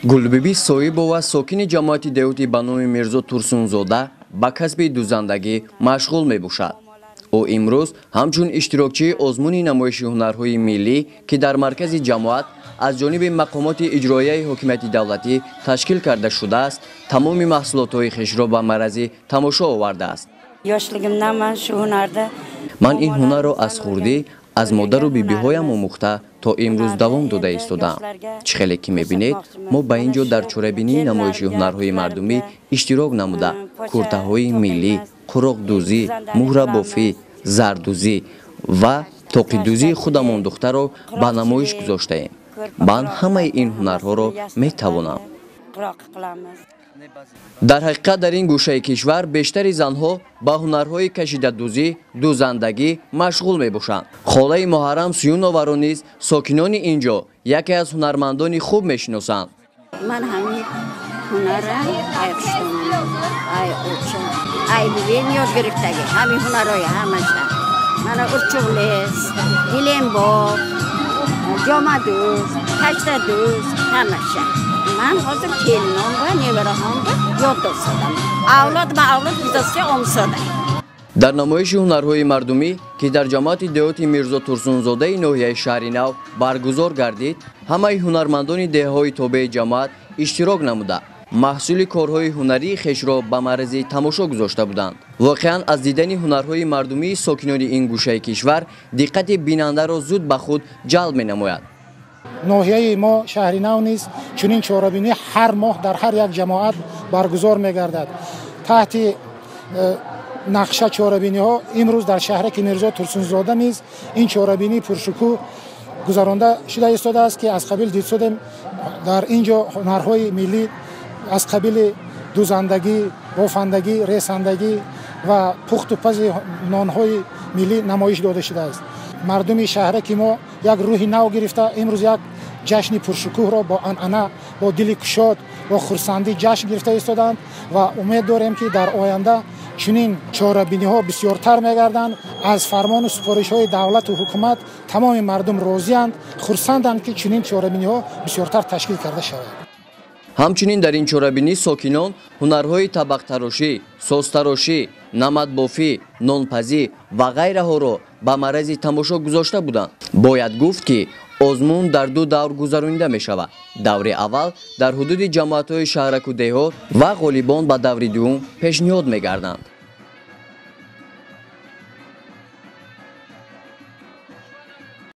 Гулбиби Соибова сокини ҷамоати деҳоти ба номи Мирзо Турсунзода ба касби дузандагӣ машғул мебошад. ӯ имрӯз ҳамчун иштирокчии озмуни намоиши ҳунарҳои миллӣ ки дар маркази ҷамоат аз ҷониби мақомоти иҷроияи ҳокимияти давлатӣ ташкил карда шудааст, тамоми маҳсулотҳои хешро ба маърази тамошо овардааст. Yoshligimdan men shu hunarda ман ин ҳунарро аз хурдӣ аз модару бибиҳоям омӯхта то имрӯз давом дода истодам. Чӣ хеле ки мебинед, мо ба ин ҷо дар чорабинии намоиши ҳунарҳои мардумӣ иштирок намуда куртаҳои миллӣ, қуроқдӯзӣ, муҳрабофӣ, зардӯзӣ ва тоқидӯзии худамон духтаро ба намоиш гузоштаем. ман ҳамаи ин ҳунарҳоро метавонам. дар ҳақиқат дар ин гӯшаи кишвар бештари занҳо ба ҳунарҳои кашидадӯзӣ, дузандагӣ машғул мебошанд. холаи муҳаррам Суюноваро низ сокинони ин ҷо яке аз ҳунармандони хуб мешиносанд. من همین هنرم ای اوچه ای ببین یاد گرفتگی همین هنرهای همشه من ارچولیس دیلیم باف جامعه دوست کشت دوست همشه من حاضر کلنام و نیوره هم یاد دستم اولاد گذاشته آموزاده. дар намоиши ҳунарҳои мардумӣ ки дар ҷамоати деҳоти Мирзо Турсунзодаи ноҳияи шаҳри Нав баргузор гардид, ҳамаи ҳунармандони деҳаҳои тобеи ҷамоат иштирок намуда маҳсули корҳои ҳунарии хешро ба маърази тамошо гузошта буданд. воқеан аз дидани ҳунарҳои мардумии сокинони ин гӯшаи кишвар диққати бинандаро зуд ба худ ҷалб менамояд. ноҳияи мо шаҳри Нав низ чунин чорабинӣ ҳар моҳ дар ҳар як ҷамоат баргузор мегардад. таҳти нақша чорабиниҳо имрӯз дар шаҳраки Мирзо Турсунзода низ ин чорабинии пуршукӯҳ гузаронда шуда истодааст ки аз қабил дид шудем дар ин ҷо ҳунарҳои миллӣ аз қабили дузандагӣ, бофандагӣ, ресандагӣ ва пухту пази нонҳои миллӣ намоиш дода шудааст. мардуми шаҳраки мо як рӯҳи нав гирифта имрӯз як ҷашни пуршукӯҳро бо анъана, бо дили кушод, бо хурсандӣ ҷашн гирифта истодаанд ва умед дорем ки дар оянда чунин чорабиниҳо бисёртар мегарданд. аз фармону супоришҳои давлату ҳукумат тамоми мардум розиянд, хурсанданд ки чунин чорабиниҳо бисёртар ташкил карда шавад. ҳамчунин дар ин чорабинӣ сокинон ҳунарҳои табақтарошӣ, созтарошӣ, намадбофӣ, нонпазӣ ва ғайраҳоро ба маърази тамошо гузошта буданд. бояд гуфт ки озмун дар ду давр гузаронида мешавад. даври аввал дар ҳудуди ҷамоатҳои шаҳраку деҳот ва ғолибон ба даври дуввум пешниҳод мегарданд.